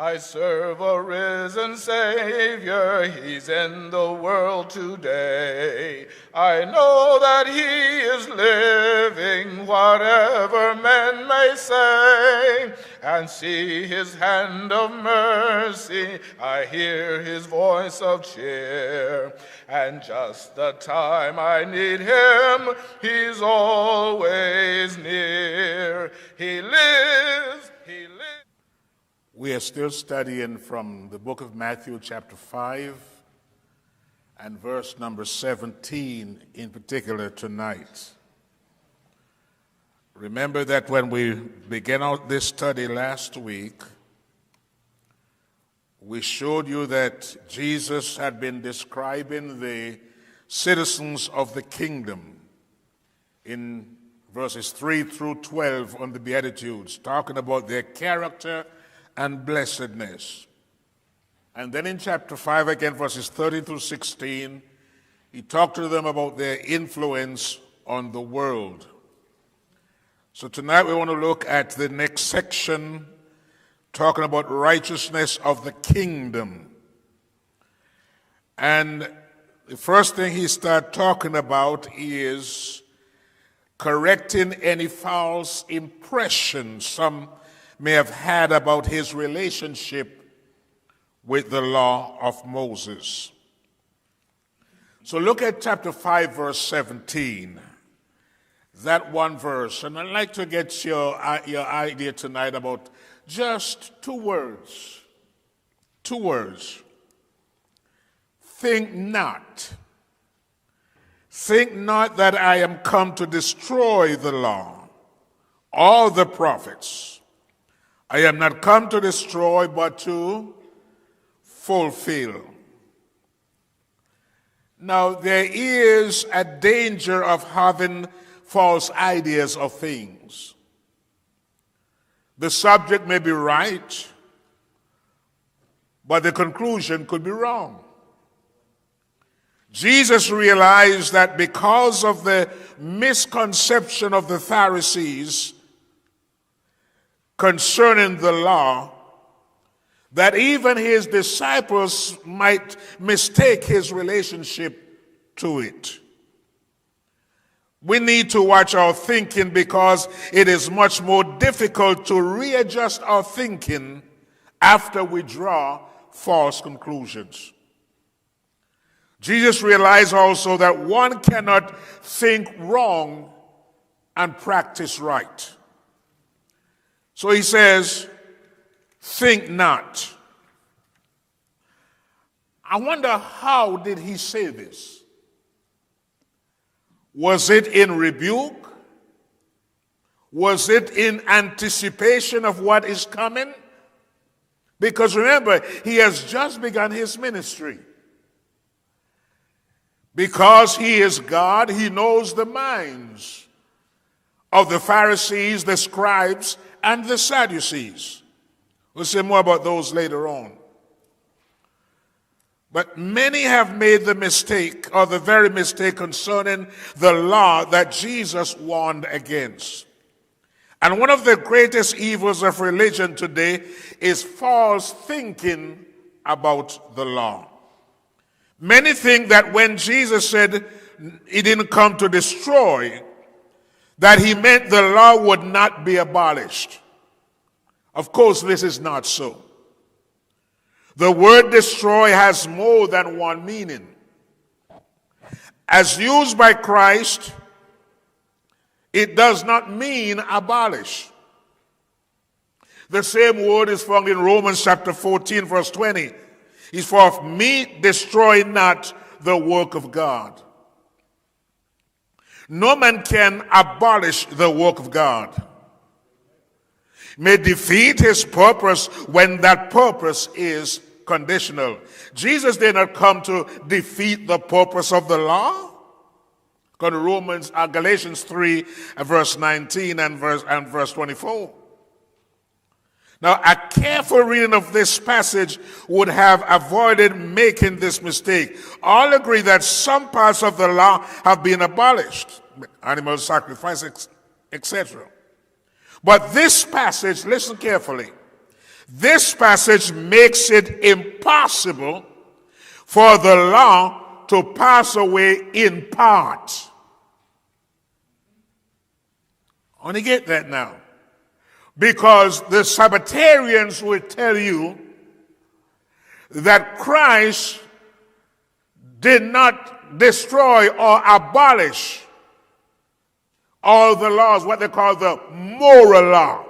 I serve a risen Savior, he's in the world today. I know that he is living, whatever men may say, and see his hand of mercy, I hear his voice of cheer. And just the time I need him, he's always near. He lives, he lives. We are still studying from the book of Matthew, chapter 5, and verse number 17 in particular tonight. Remember that when we began out this study last week, we showed you that Jesus had been describing the citizens of the kingdom in verses 3 through 12 on the Beatitudes, talking about their character and blessedness. And then in chapter 5 again, verses 13 through 16, he talked to them about their influence on the world. So tonight we want to look at the next section, talking about righteousness of the kingdom. And the first thing he started talking about is correcting any false impressions some may have had about his relationship with the law of Moses. So look at chapter 5, verse 17. That one verse. And I'd like to get your idea tonight about just two words. Two words. Think not. Think not that I am come to destroy the law or the prophets. I am not come to destroy, but to fulfill. Now, there is a danger of having false ideas of things. The subject may be right, but the conclusion could be wrong. Jesus realized that because of the misconception of the Pharisees concerning the law, that even his disciples might mistake his relationship to it. We need to watch our thinking because it is much more difficult to readjust our thinking after we draw false conclusions. Jesus realized also that one cannot think wrong and practice right. So he says, think not. I wonder, how did he say this? Was it in rebuke? Was it in anticipation of what is coming? Because remember, he has just begun his ministry. Because he is God, he knows the minds of the Pharisees, the scribes, and the Sadducees. We'll say more about those later on. But many have made the mistake, or the very mistake, concerning the law that Jesus warned against. And one of the greatest evils of religion today is false thinking about the law. Many think that when Jesus said he didn't come to destroy, that he meant the law would not be abolished. Of course, this is not so. The word destroy has more than one meaning. As used by Christ, it does not mean abolish. The same word is found in Romans chapter 14, verse 20. It's for of me destroy not the work of God. No man can abolish the work of God. May defeat his purpose when that purpose is conditional. Jesus did not come to defeat the purpose of the law. Go to Galatians 3, verse 19 and verse 24. Now, a careful reading of this passage would have avoided making this mistake. All agree that some parts of the law have been abolished, animal sacrifice, etc. But this passage, listen carefully, This passage makes it impossible for the law to pass away in part. I want to get that now. Because the Sabbatarians will tell you that Christ did not destroy or abolish all the laws, what they call the moral law.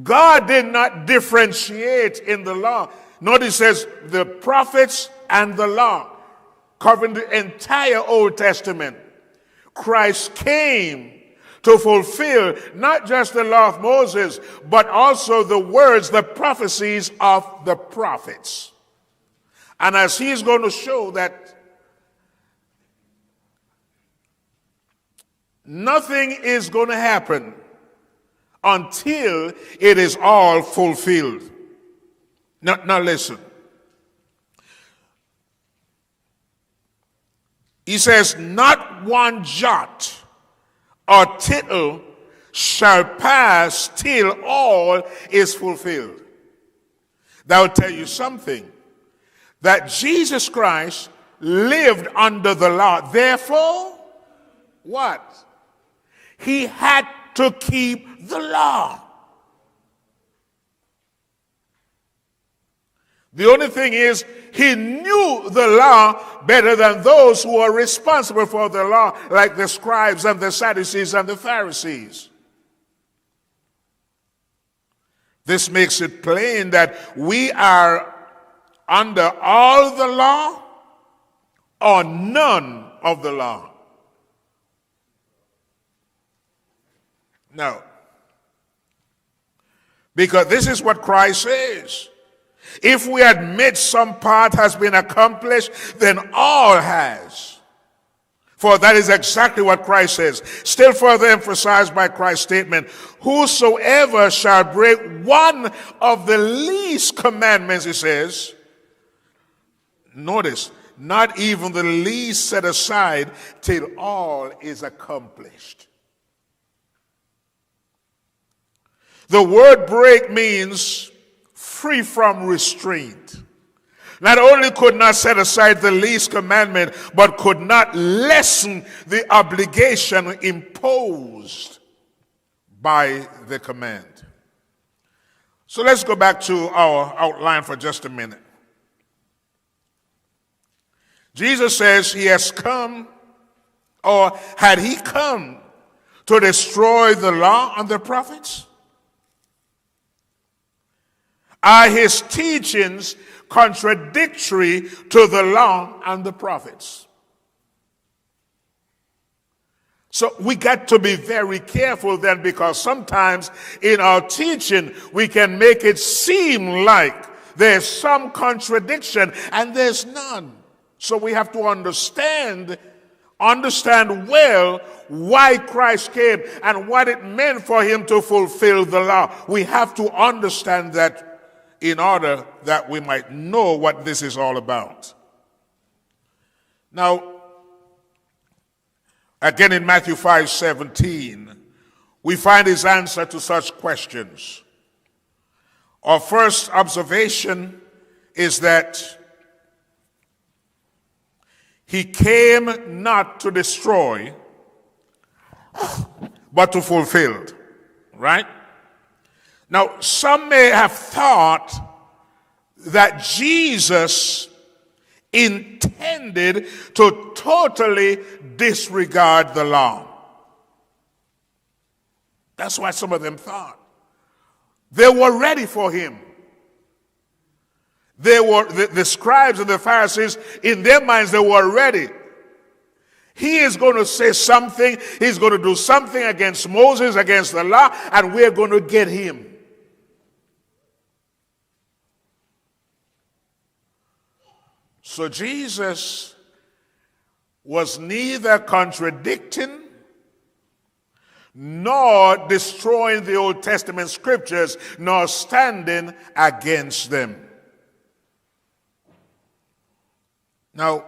God did not differentiate in the law. Notice it says the prophets and the law, covering the entire Old Testament. Christ came to fulfill not just the law of Moses, but also the words, the prophecies of the prophets. And as he's going to show that nothing is going to happen until it is all fulfilled. Now listen. He says, not one jot or tittle shall pass till all is fulfilled. That will tell you something. That Jesus Christ lived under the law. Therefore, what? He had to keep the law. The only thing is, he knew the law better than those who are responsible for the law, like the scribes and the Sadducees and the Pharisees. This makes it plain that we are under all the law or none of the law. No. Because this is what Christ says. If we admit some part has been accomplished, then all has. For that is exactly what Christ says. Still further emphasized by Christ's statement, whosoever shall break one of the least commandments, he says, notice, not even the least set aside till all is accomplished. The word break means free from restraint. Not only could not set aside the least commandment, but could not lessen the obligation imposed by the command. So let's go back to our outline for just a minute. Jesus says he has come, or had he come to destroy the law and the prophets? Are his teachings contradictory to the law and the prophets? So we got to be very careful then, because sometimes in our teaching we can make it seem like there's some contradiction, and there's none. So we have to understand well why Christ came and what it meant for him to fulfill the law. We have to understand that in order that we might know what this is all about. Now, again in Matthew 5:17, we find his answer to such questions. Our first observation is that he came not to destroy, but to fulfill. Right? Now, some may have thought that Jesus intended to totally disregard the law. That's what some of them thought. They were ready for him. They were the scribes and the Pharisees, in their minds, they were ready. He is going to say something, he's going to do something against Moses, against the law, and we're going to get him. So Jesus was neither contradicting nor destroying the Old Testament scriptures, nor standing against them. Now,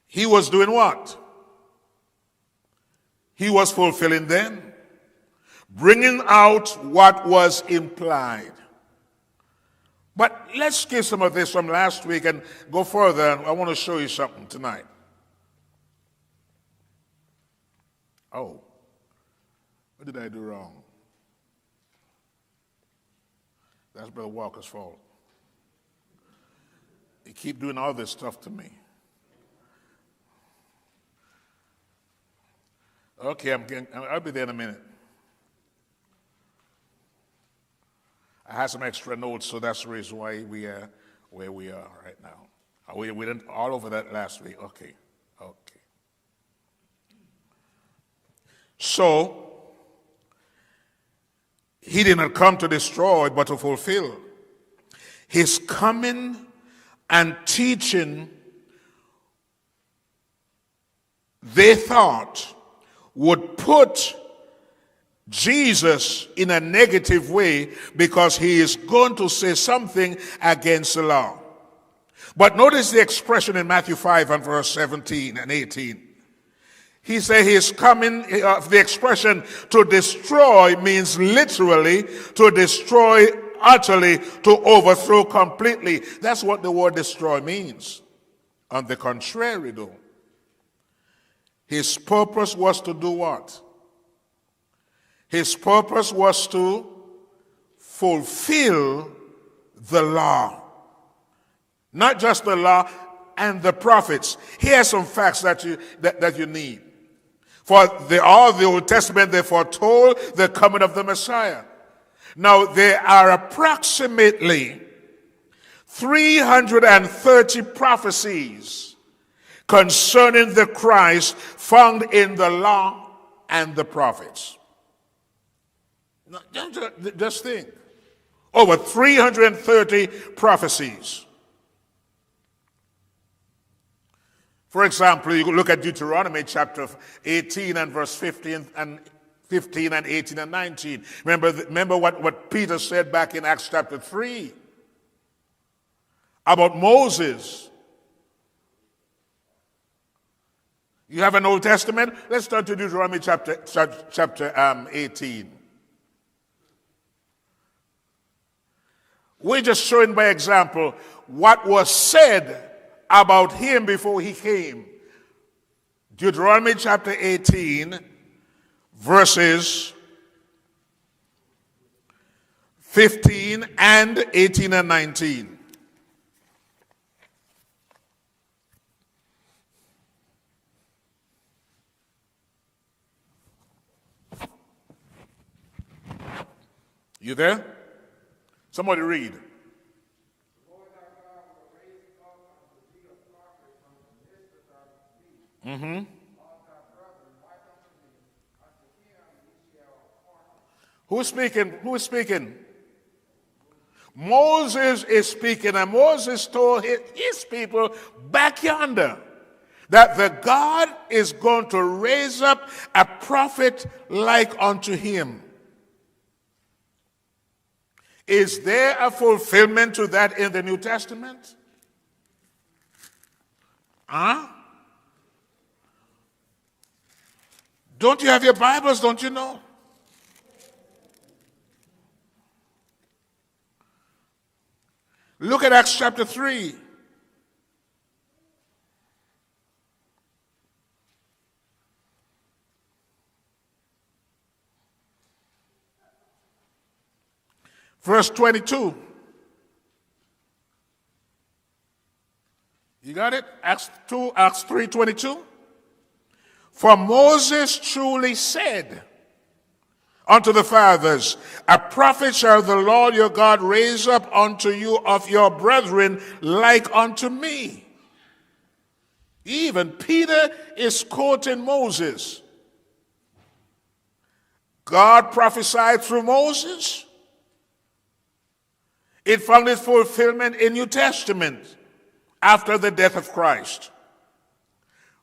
he was doing what? He was fulfilling them. bringing out what was implied. But let's skip some of this from last week and go further. I want to show you something tonight. Oh, what did I do wrong? That's Brother Walker's fault. He keep doing all this stuff to me. Okay, I'll be there in a minute. I had some extra notes, so that's the reason why we are where we are right now. We didn't all over that last week. Okay. So, he did not come to destroy, but to fulfill. His coming and teaching, they thought, would put Jesus in a negative way because he is going to say something against the law. But notice the expression in Matthew 5 and verse 17 and 18. He said he's coming, the expression to destroy means literally to destroy utterly, to overthrow completely. That's what the word destroy means. On the contrary, though, his purpose was to do what? His purpose was to fulfill the law. Not just the law and the prophets. Here are some facts that you need. For all the Old Testament, they foretold the coming of the Messiah. Now, there are approximately 330 prophecies concerning the Christ found in the law and the prophets. Now, just think. Over 330 prophecies. For example, you look at Deuteronomy chapter 18 and verse 15 and 18 and 19. Remember what Peter said back in Acts chapter 3 about Moses. You have an Old Testament? Let's turn to Deuteronomy chapter 18. We're just showing by example what was said about him before he came. Deuteronomy chapter 18, verses 15 and 18 and 19. You there? Somebody read. Mm-hmm. Who's speaking? Who is speaking? Moses is speaking, and Moses told his people back yonder that the God is going to raise up a prophet like unto him. Is there a fulfillment to that in the New Testament? Don't you have your Bibles? Don't you know? Look at Acts chapter 3. Verse 22. You got it? Acts 3:22. For Moses truly said unto the fathers, a prophet shall the Lord your God raise up unto you of your brethren like unto me. Even Peter is quoting Moses. God prophesied through Moses. It found its fulfillment in New Testament after the death of Christ.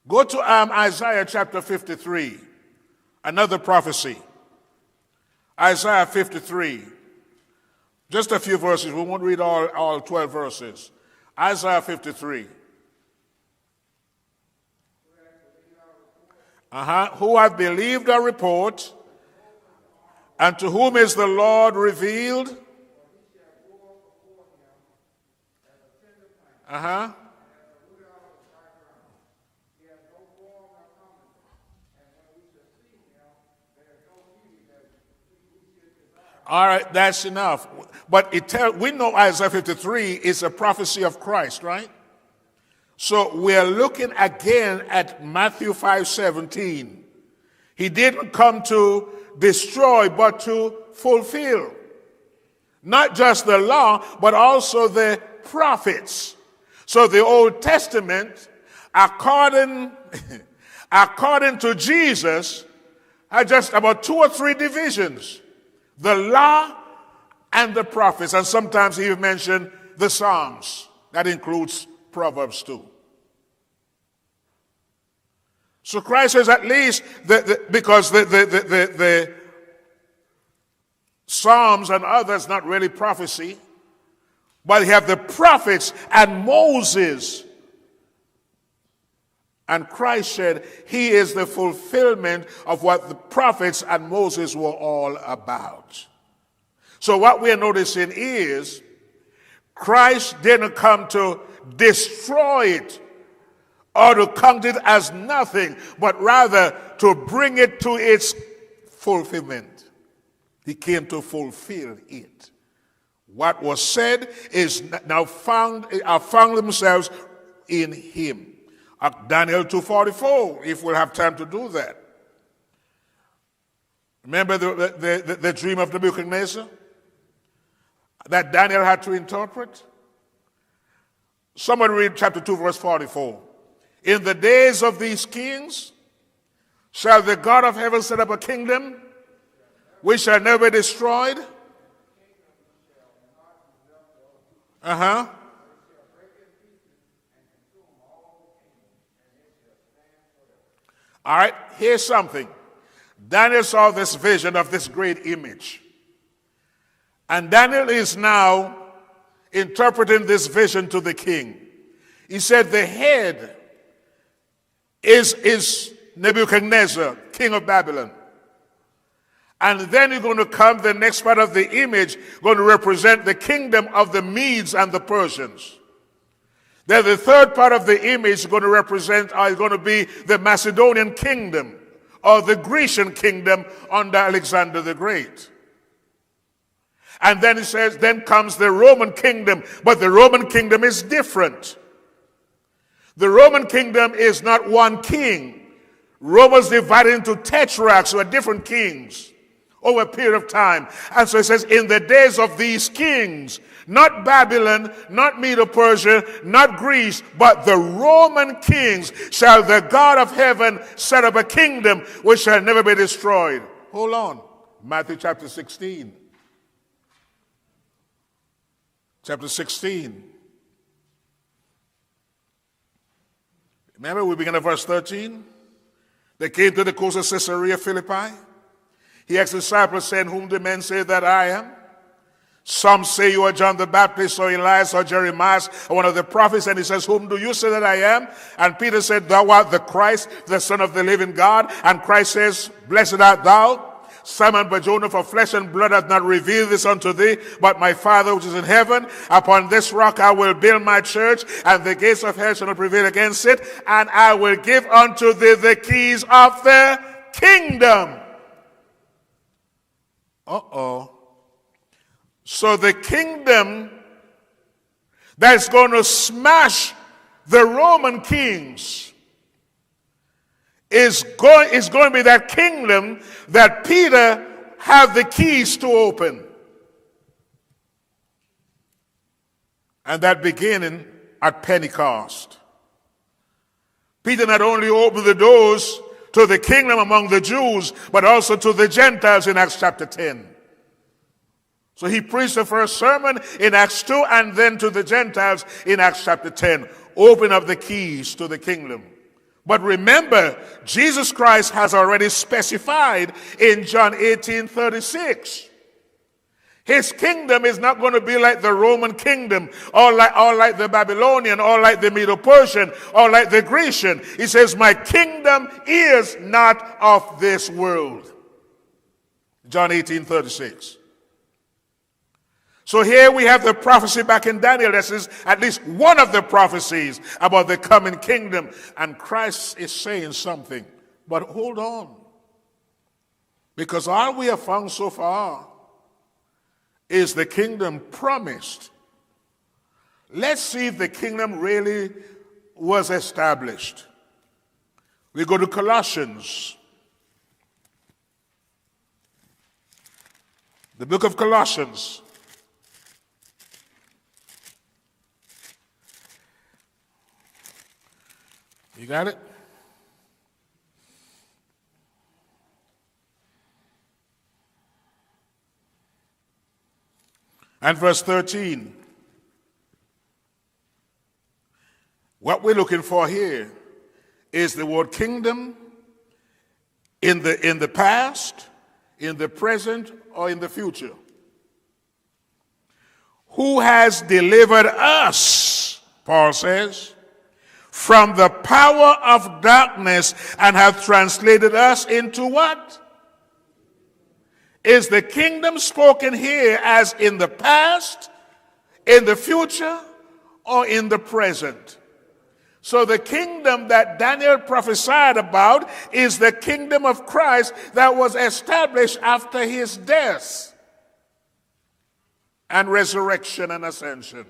Go to Isaiah chapter 53, another prophecy. Isaiah 53. Just a few verses. We won't read all 12 verses. Isaiah 53. Who have believed our report, And to whom is the Lord revealed? Uh-huh. All right, that's enough. But we know Isaiah 53 is a prophecy of Christ, right? So we're looking again at Matthew 5:17. He didn't come to destroy, but to fulfill. Not just the law, but also the prophets. So the Old Testament, according to Jesus, had just about 2 or 3 divisions. The law and the prophets, and sometimes he even mentioned the Psalms. That includes Proverbs too. So Christ says at least because the Psalms and others not really prophecy, but you have the prophets and Moses. And Christ said he is the fulfillment of what the prophets and Moses were all about. So what we're noticing is Christ didn't come to destroy it or to count it as nothing, but rather to bring it to its fulfillment. He came to fulfill it. What was said is now found themselves in him. Daniel 2:44, if we'll have time to do that. Remember the dream of Nebuchadnezzar that Daniel had to interpret? Someone read chapter 2, verse 44. In the days of these kings shall the God of heaven set up a kingdom which shall never be destroyed. Uh-huh. All right, here's something. Daniel saw this vision of this great image. And Daniel is now interpreting this vision to the king. He said the head is Nebuchadnezzar, king of Babylon. And then you're going to come, the next part of the image, going to represent the kingdom of the Medes and the Persians. Then the third part of the image is going to represent, is going to be the Macedonian kingdom or the Grecian kingdom under Alexander the Great. And then it says, then comes the Roman kingdom, but the Roman kingdom is different. The Roman kingdom is not one king. Rome was divided into tetrarchs, who are different kings over a period of time. And so it says, in the days of these kings, not Babylon, not Medo-Persia, not Greece, but the Roman kings, shall the God of heaven set up a kingdom which shall never be destroyed. Hold on. Matthew chapter 16. Chapter 16. Remember, we begin at verse 13. They came to the coast of Caesarea Philippi. He asked the disciples, saying, whom do men say that I am? Some say you are John the Baptist, or Elias, or Jeremiah, or one of the prophets. And he says, whom do you say that I am? And Peter said, thou art the Christ, the Son of the living God. And Christ says, blessed art thou, Simon Bar-Jonah, for flesh and blood hath not revealed this unto thee, but my Father which is in heaven. Upon this rock I will build my church, and the gates of hell shall not prevail against it. And I will give unto thee the keys of the kingdom. Uh-oh. So the kingdom that's going to smash the Roman kings is going to be that kingdom that Peter had the keys to open. And that beginning at Pentecost. Peter not only opened the doors to the kingdom among the Jews, but also to the Gentiles in Acts chapter 10. So he preached the first sermon in Acts 2 and then to the Gentiles in Acts chapter 10. Open up the keys to the kingdom. But remember, Jesus Christ has already specified in John 18:36. His kingdom is not going to be like the Roman kingdom, or like the Babylonian, or like the Medo-Persian, or like the Grecian. He says, my kingdom is not of this world. John 18:36. So here we have the prophecy back in Daniel. This is at least one of the prophecies about the coming kingdom. And Christ is saying something. But hold on. Because all we have found so far is the kingdom promised. Let's see if the kingdom really was established. We go to Colossians. The book of Colossians. You got it? And verse 13. What we're looking for here is the word kingdom in the past, in the present, or in the future. Who has delivered us, Paul says, from the power of darkness and hath translated us into what? Is the kingdom spoken here as in the past, in the future, or in the present? So the kingdom that Daniel prophesied about is the kingdom of Christ that was established after his death and resurrection and ascension.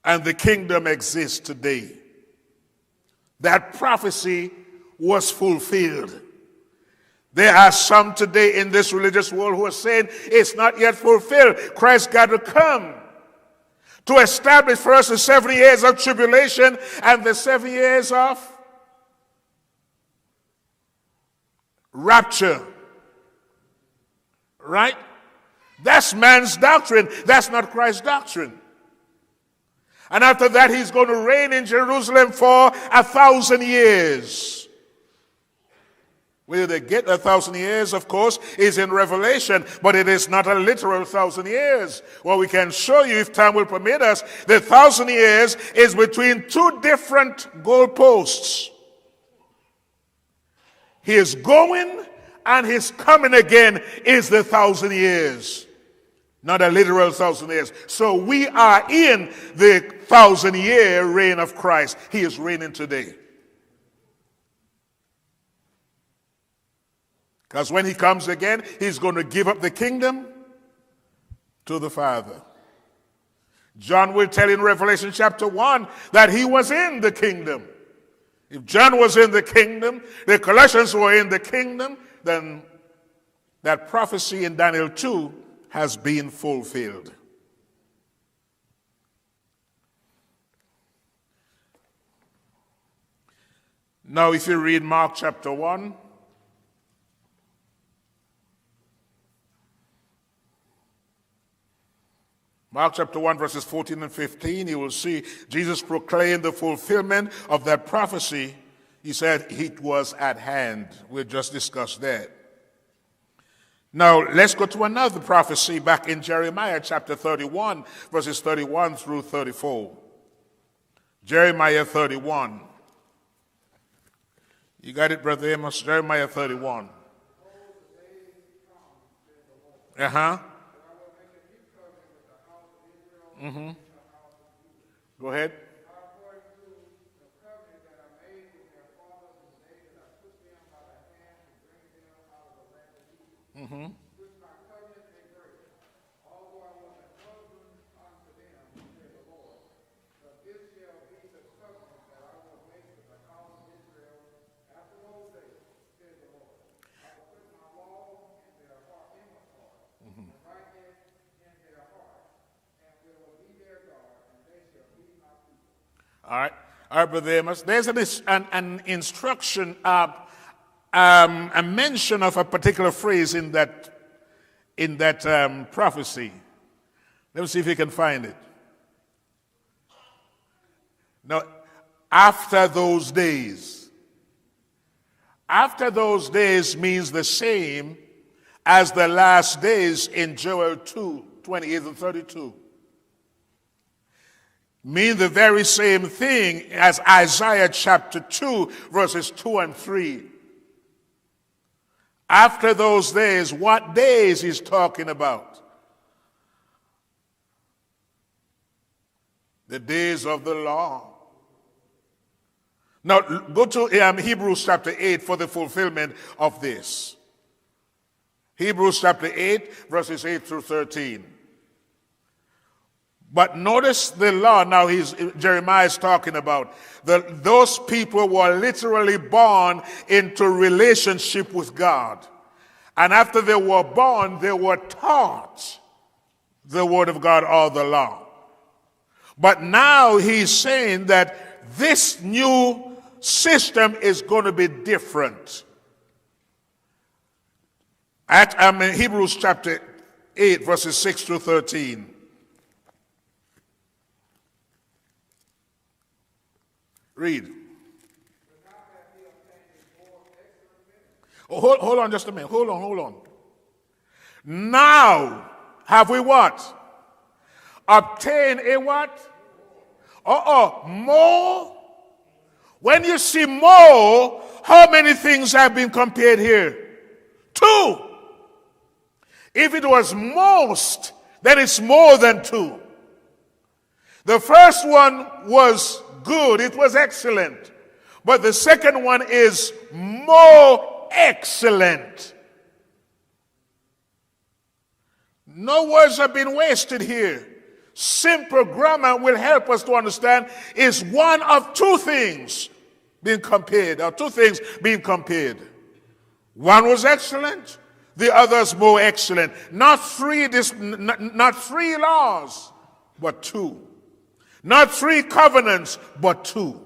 And the kingdom exists today. That prophecy was fulfilled. There are some today in this religious world who are saying it's not yet fulfilled. Christ got to come to establish for us the 7 years of tribulation and the 7 years of rapture. Right? That's man's doctrine. That's not Christ's doctrine. And after that, he's going to reign in Jerusalem for 1,000 years. Where they get 1,000 years, of course, is in Revelation, but it is not a literal 1,000 years. Well, we can show you, if time will permit us, the 1,000 years is between two different goalposts. His going and his coming again is the 1,000 years, not a literal 1,000 years. So we are in the 1,000-year reign of Christ. He is reigning today. Because when he comes again, he's going to give up the kingdom to the Father. John will tell in Revelation chapter 1 that he was in the kingdom. If John was in the kingdom, the Colossians were in the kingdom, then that prophecy in Daniel 2 has been fulfilled. Now, if you read Mark chapter 1, Mark chapter 1, verses 14 and 15, you will see Jesus proclaimed the fulfillment of that prophecy. He said it was at hand. We just discussed that. Now, let's go to another prophecy back in Jeremiah chapter 31, verses 31 through 34. Jeremiah 31. You got it, Brother Amos? Jeremiah 31. Uh-huh. Mm-hmm. Go ahead. Mm-hmm. All right, Brother Amos. There's an instruction, a mention of a particular phrase in that prophecy. Let me see if you can find it. Now, after those days. After those days means the same as the last days in Joel 2, 28 and 32. Mean the very same thing as Isaiah chapter 2, verses 2 and 3. After those days, what days he's talking about? The days of the law. Now, go to Hebrews chapter 8 for the fulfillment of this. Hebrews chapter 8, verses 8 through 13. But notice the law now Jeremiah is talking about. Those people were literally born into relationship with God. And after they were born, they were taught the word of God or the law. But now he's saying that this new system is going to be different. At Hebrews chapter 8, verses 6 through 13. Read. Oh, hold on just a minute. Hold on. Now have we what? Obtained a what? More. When you see more, how many things have been compared here? 2. If it was most, then it's more than 2. The first one was good, it was excellent. But the second one is more excellent. No words have been wasted here. Simple grammar will help us to understand is one of 2 things being compared, or 2 things being compared. One was excellent, the other is more excellent. Not 3 laws, but 2. Not 3 covenants, but 2.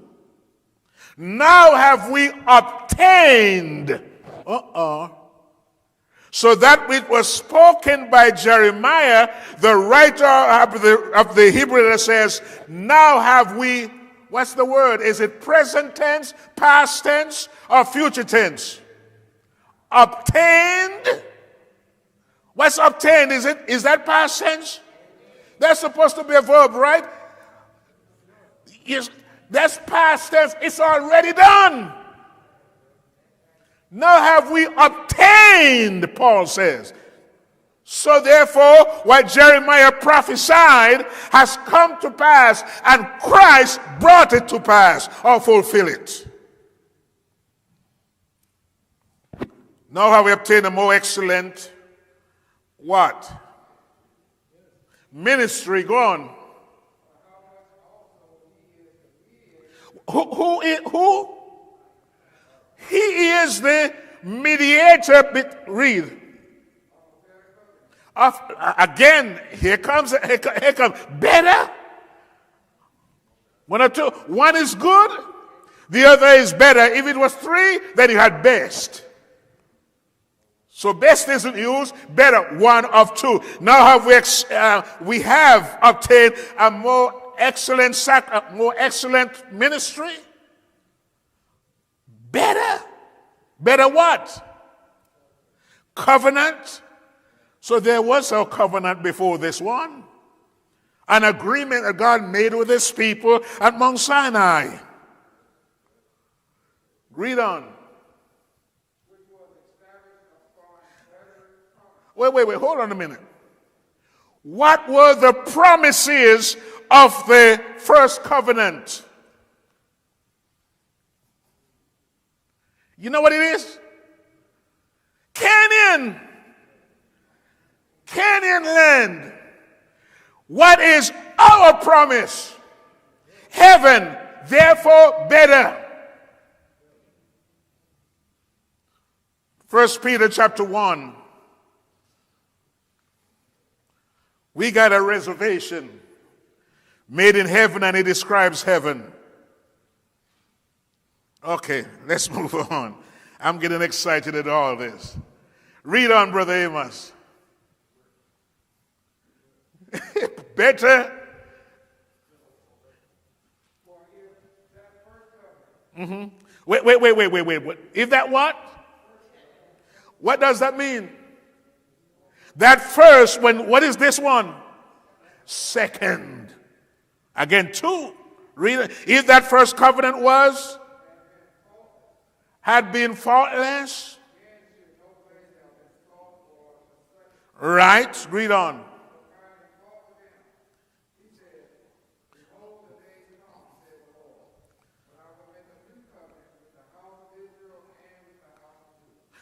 Now have we obtained. So that it was spoken by Jeremiah, the writer of the Hebrew, that says, now have we, what's the word? Is it present tense, past tense, or future tense? Obtained. What's obtained? Is that past tense? That's supposed to be a verb, right? Yes, that's past tense. It's already done. Now have we obtained, Paul says. So therefore, what Jeremiah prophesied has come to pass, and Christ brought it to pass, or fulfill it. Now have we obtained a more excellent, what? Ministry. Go on. Who? He is the mediator. Read. Again, here comes better. 1 or 2. One is good, the other is better. If it was 3, then you had best. So best isn't used, better, 1 of 2. Now we have obtained a more excellent ministry. Better what? Covenant. So there was a covenant before this one. An agreement that God made with his people at Mount Sinai. Read on. Wait, hold on a minute. What were the promises of the first covenant? You know what it is? Canaan land. What is our promise? Heaven, therefore better. 1 Peter chapter 1. We got a reservation made in heaven, and it describes heaven. Okay, let's move on. I'm getting excited at all this. Read on, Brother Amos. Better. Wait. If that what? What does that mean? That first, what is this one? Second. Again, 2. Read it. If that first covenant had been faultless, Right? Read on.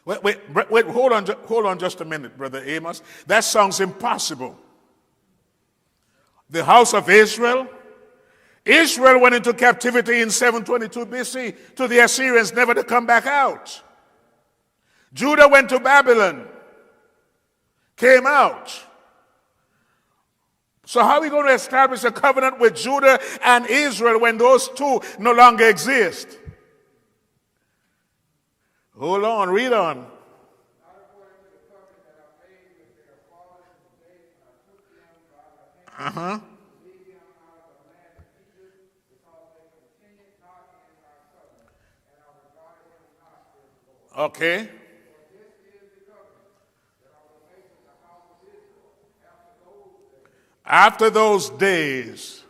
Wait, hold on just a minute, Brother Amos. That sounds impossible. The house of Israel went into captivity in 722 BC to the Assyrians, never to come back out. Judah went to Babylon, came out. So how are we going to establish a covenant with Judah and Israel when those two no longer exist? Hold on, read on. Uh-huh. Okay. After those days,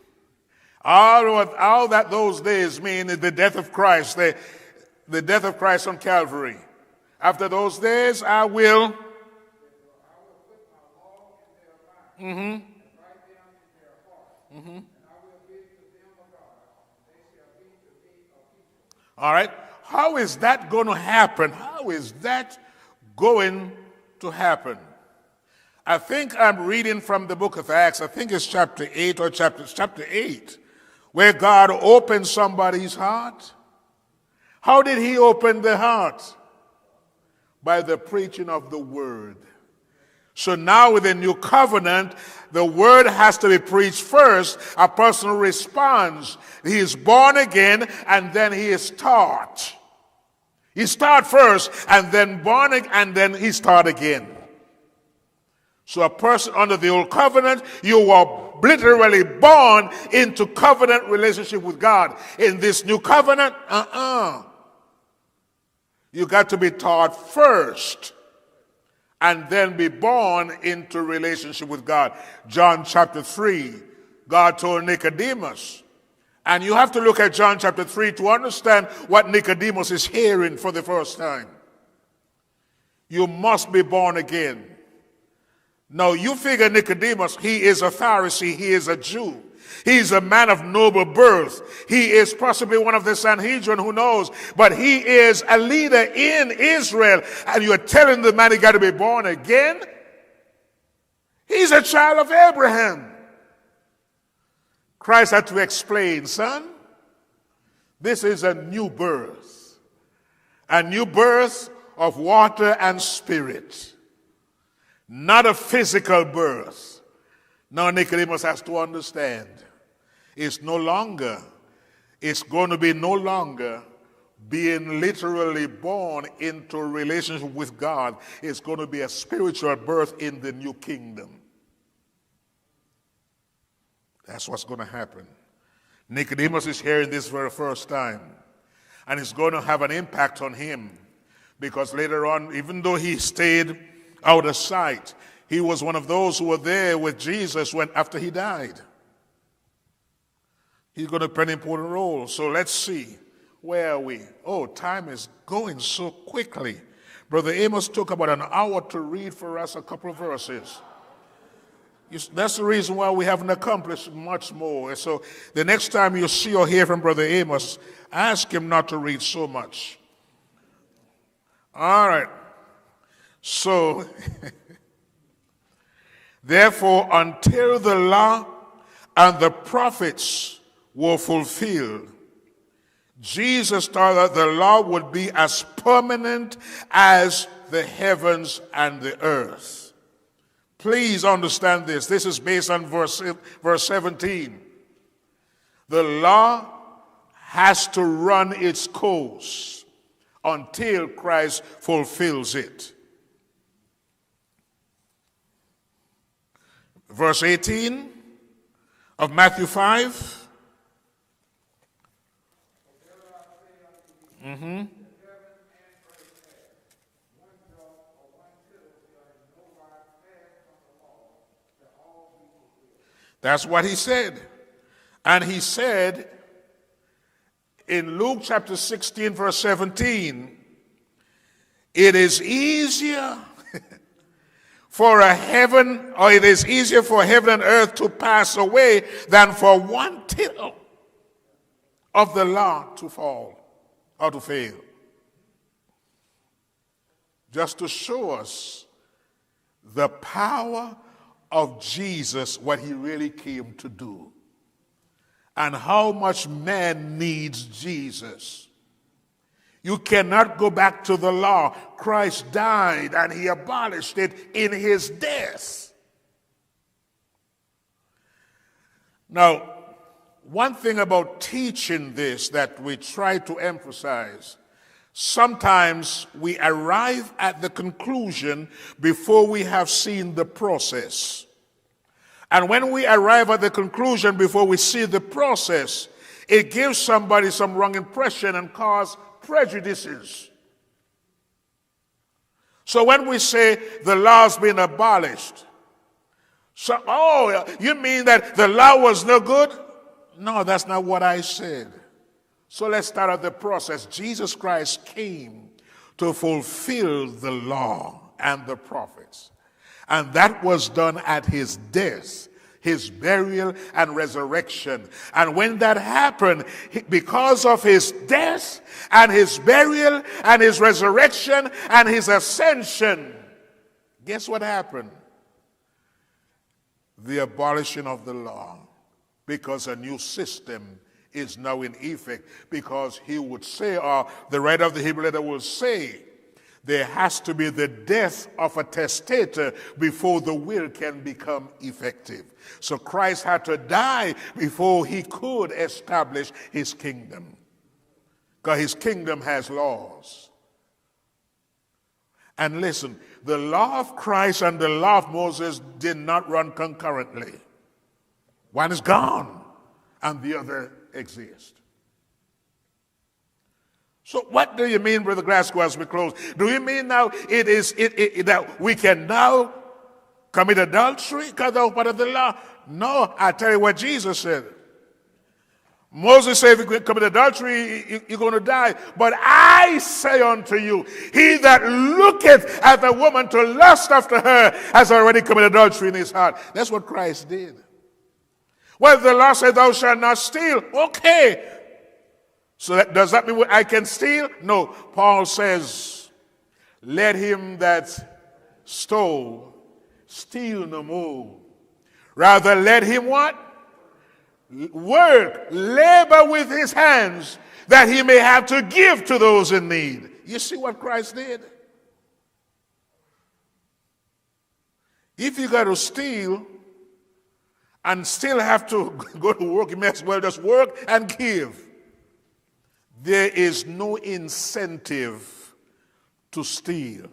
all that those days mean is the death of Christ, the death of Christ on Calvary. After those days, I will. Mm-hmm. Mm-hmm. All right. How is that going to happen? How is that going to happen? I think I'm reading from the book of Acts. I think it's chapter 8 or chapter 8, where God opened somebody's heart. How did he open the heart? By the preaching of the word. So now with the new covenant, the word has to be preached first. A person responds. He is born again, and then he is taught. He starts first, and then born again, and then he starts again. So a person under the old covenant, you are literally born into covenant relationship with God. In this new covenant, you got to be taught first and then be born into relationship with God. John chapter 3, God told Nicodemus. And you have to look at John chapter 3 to understand what Nicodemus is hearing for the first time. You must be born again. Now, you figure Nicodemus, he is a Pharisee, he is a Jew. He is a man of noble birth. He is possibly one of the Sanhedrin, who knows? But he is a leader in Israel. And you're telling the man he got to be born again? He's a child of Abraham. Christ had to explain, son, this is a new birth. A new birth of water and spirit. Not a physical birth. Now Nicodemus has to understand. It's going to be no longer being literally born into a relationship with God. It's going to be a spiritual birth in the new kingdom. That's what's going to happen. Nicodemus is hearing this for the first time. And it's going to have an impact on him. Because later on, even though he stayed out of sight, he was one of those who were there with Jesus after he died. He's going to play an important role. So let's see. Where are we? Oh, time is going so quickly. Brother Amos took about an hour to read for us a couple of verses. That's the reason why we haven't accomplished much more. So the next time you see or hear from Brother Amos, ask him not to read so much. All right. So, therefore, until the law and the prophets were fulfilled, Jesus thought that the law would be as permanent as the heavens and the earth. Please understand this. This is based on verse 17. The law has to run its course until Christ fulfills it. Verse 18 of Matthew 5. That's what he said. And he said in Luke chapter 16, verse 17, it is easier for a heaven, or it is easier for heaven and earth to pass away than for one tittle of the law to fall or to fail. Just to show us the power of Jesus, what he really came to do, and how much man needs Jesus. You cannot go back to the law. Christ died and he abolished it in his death. Now, one thing about teaching this that we try to emphasize, sometimes we arrive at the conclusion before we have seen the process. And when we arrive at the conclusion before we see the process, it gives somebody some wrong impression and cause prejudices. So when we say the law's been abolished, so, oh, you mean that the law was no good? No, that's not what I said. So let's start out the process. Jesus Christ came to fulfill the law and the prophets. And that was done at his death, his burial and resurrection. And when that happened, because of his death and his burial and his resurrection and his ascension, guess what happened? The abolition of the law, because a new system is now in effect, because he would say, or the writer of the Hebrew letter will say, there has to be the death of a testator before the will can become effective. So Christ had to die before he could establish his kingdom, because his kingdom has laws. And listen, the law of Christ and the law of Moses did not run concurrently. One is gone and the other exists. So what do you mean, Brother Glasgow, as we close? Do you mean now that we can now commit adultery because that was part of the law? No, I tell you what Jesus said. Moses said, if you commit adultery, you're going to die. But I say unto you, he that looketh at the woman to lust after her has already committed adultery in his heart. That's what Christ did. Well, the law said, thou shalt not steal. Okay. So does that mean I can steal? No. Paul says, let him that stole steal no more. Rather, let him what? Work, labor with his hands, that he may have to give to those in need. You see what Christ did? If you got to steal and still have to go to work, you may as well just work and give. There is no incentive to steal,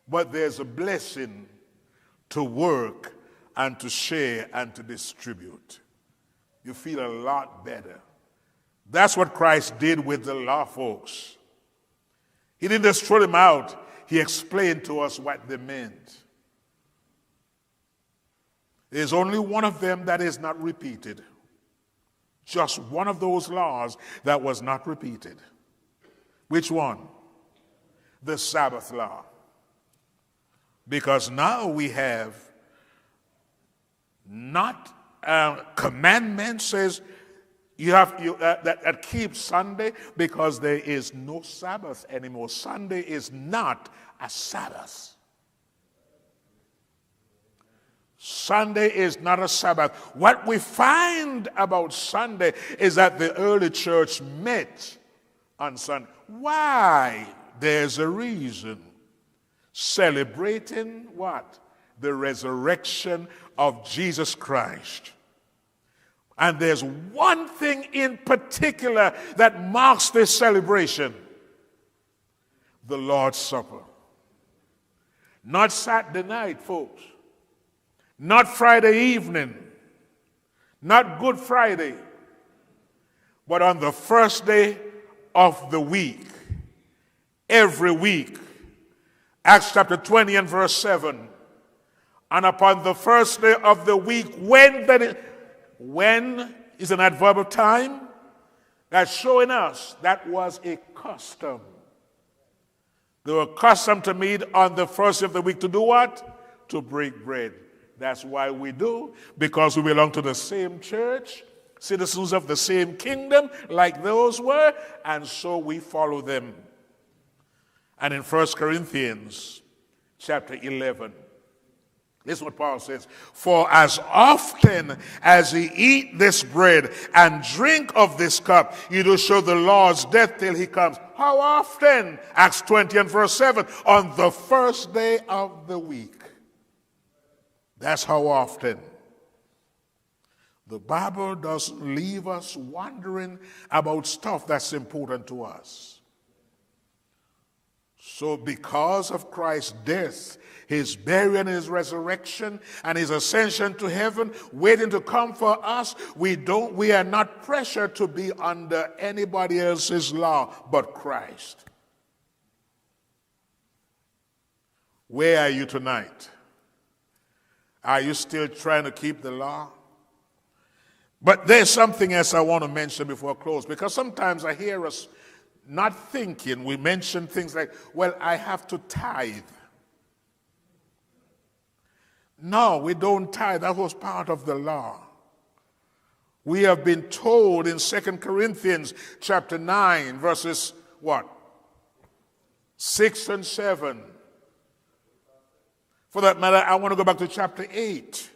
but there's a blessing to work and to share and to distribute. You feel a lot better. That's what Christ did with the law, folks. He didn't just throw them out. He explained to us what they meant. There's only one of them that is not repeated. Just one of those laws that was not repeated. Which one? The Sabbath Law. Because now we have not commandment says you have that keep Sunday, because there is no Sabbath anymore. Sunday is not a Sabbath. Sunday is not a Sabbath. What we find about Sunday is that the early church met on Sunday. Why? There's a reason. Celebrating what? The resurrection of Jesus Christ. And there's one thing in particular that marks this celebration: the Lord's Supper. Not Saturday night, folks. Not Friday evening. Not Good Friday. But on the first day of the week. Every week. Acts chapter 20 and verse 7. And upon the first day of the week, when is an adverb of time, that's showing us that was a custom. They were accustomed to meet on the first day of the week to do what? To break bread. That's why we do, because we belong to the same church, citizens of the same kingdom like those were, and so we follow them. And in 1 Corinthians chapter 11, this is what Paul says. For as often as ye eat this bread and drink of this cup, ye do show the Lord's death till he comes. How often? Acts 20 and verse 7. On the first day of the week. That's how often. The Bible doesn't leave us wondering about stuff that's important to us. So because of Christ's death, his burial and his resurrection and his ascension to heaven waiting to come for us, we are not pressured to be under anybody else's law but Christ. Where are you tonight? Are you still trying to keep the law? But there's something else I want to mention before I close, because sometimes I hear us not thinking. We mention things like, well, I have to tithe. No, we don't tithe. That was part of the law. We have been told in 2 Corinthians chapter 9, verses what? 6 and 7. For that matter, I want to go back to chapter 8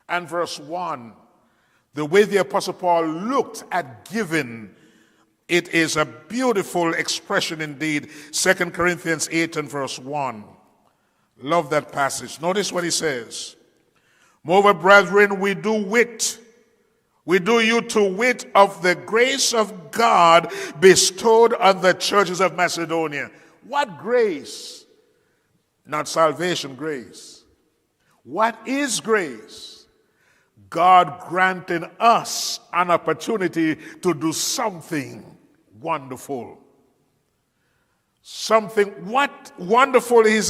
and verse 1. The way the Apostle Paul looked at giving, it is a beautiful expression indeed. 2 Corinthians 8 and verse 1. Love that passage. Notice what he says. Moreover, brethren, we do you to wit of the grace of God bestowed on the churches of Macedonia. What grace? Not salvation grace. What is grace? God granting us an opportunity to do something wonderful. Something, what wonderful is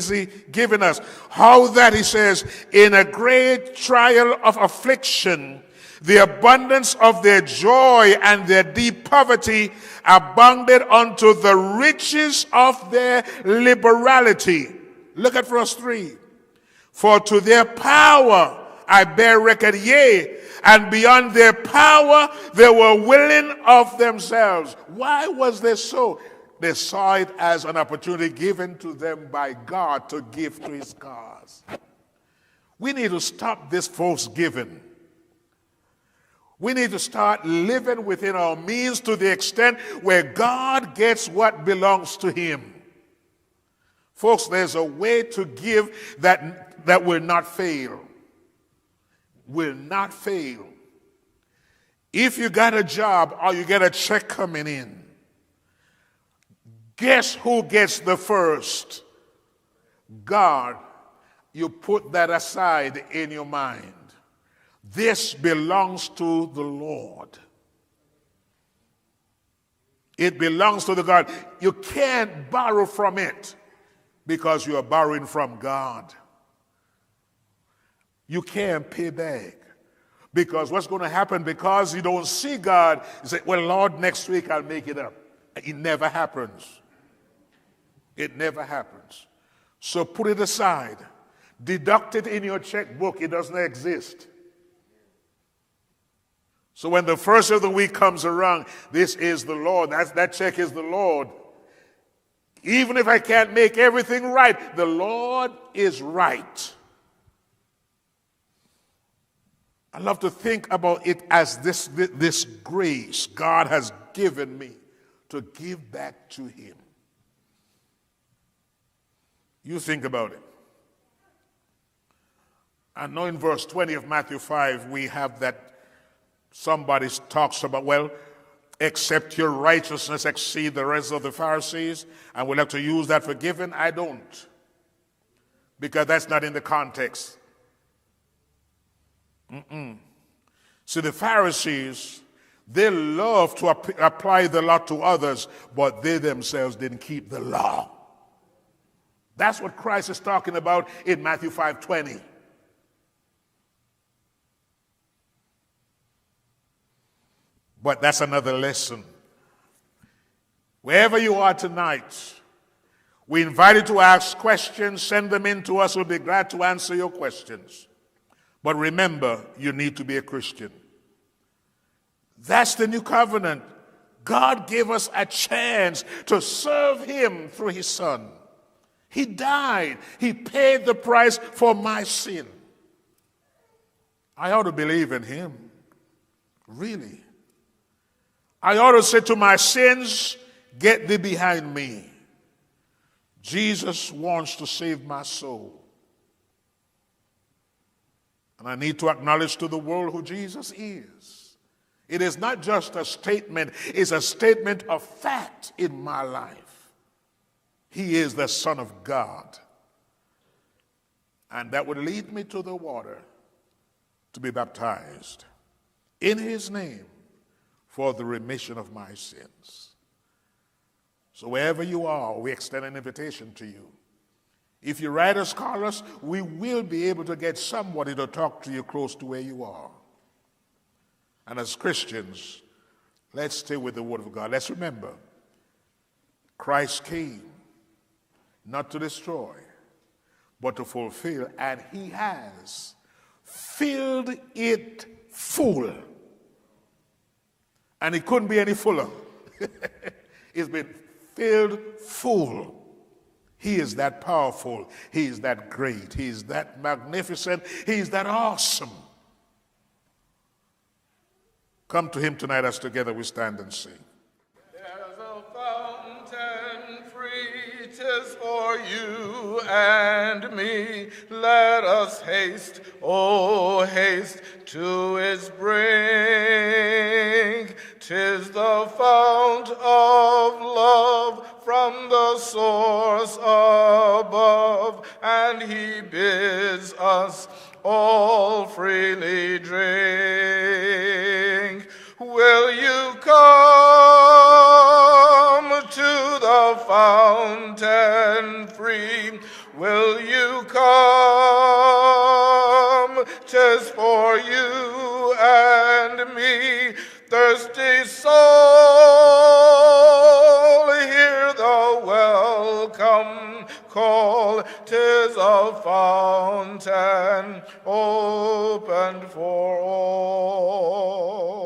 he giving us? How that he says, in a great trial of affliction, the abundance of their joy and their deep poverty abounded unto the riches of their liberality. Look at verse 3. For to their power I bear record, yea, and beyond their power they were willing of themselves. Why was this so? They saw it as an opportunity given to them by God to give to his cause. We need to stop this false giving. We need to start living within our means to the extent where God gets what belongs to him. Folks, there's a way to give that will not fail. Will not fail. If you got a job or you get a check coming in, guess who gets the first? God. You put that aside in your mind. This belongs to the Lord. It belongs to the God. You can't borrow from it because you are borrowing from God. You can't pay back. Because what's going to happen, because you don't see God, you say, well, Lord, next week I'll make it up. It never happens. It never happens. So put it aside. Deduct it in your checkbook. It doesn't exist. So when the first of the week comes around, this is the Lord. That check is the Lord. Even if I can't make everything right, the Lord is right. I love to think about it as this grace God has given me to give back to him. You think about it. I know in verse 20 of Matthew 5 we have that somebody talks about, well, except your righteousness exceed the rest of the Pharisees, and we'll have to use that for giving. I don't, because that's not in the context. See, the Pharisees, they love to apply the law to others, but they themselves didn't keep the law. That's what Christ is talking about in Matthew 5:20. But that's another lesson. Wherever you are tonight, We invite you to ask questions. Send them in to us. We'll be glad to answer your questions. But remember, you need to be a Christian. That's the new covenant. God gave us a chance to serve him through his Son. He died. He paid the price for my sin. I ought to believe in him. Really. I ought to say to my sins, get thee behind me. Jesus wants to save my soul. And I need to acknowledge to the world who Jesus is. It is not just a statement, it's a statement of fact in my life. He is the Son of God. And that would lead me to the water to be baptized in his name for the remission of my sins. So wherever you are, we extend an invitation to you. If you write us, call us, we will be able to get somebody to talk to you close to where you are. And as Christians, let's stay with the Word of God. Let's remember, Christ came not to destroy, but to fulfill, and he has filled it full. And it couldn't be any fuller. It's been filled full. He is that powerful. He is that great. He is that magnificent. He is that awesome. Come to him tonight as together we stand and sing. There's a fountain free, 'tis for you and me. Let us haste, oh haste, to its brink. 'Tis the fount of love from the source above, and he bids us all freely drink. Will you come to the fountain free? Will you come? 'Tis for you and me. Thirsty soul, hear the welcome call. 'Tis a fountain opened for all.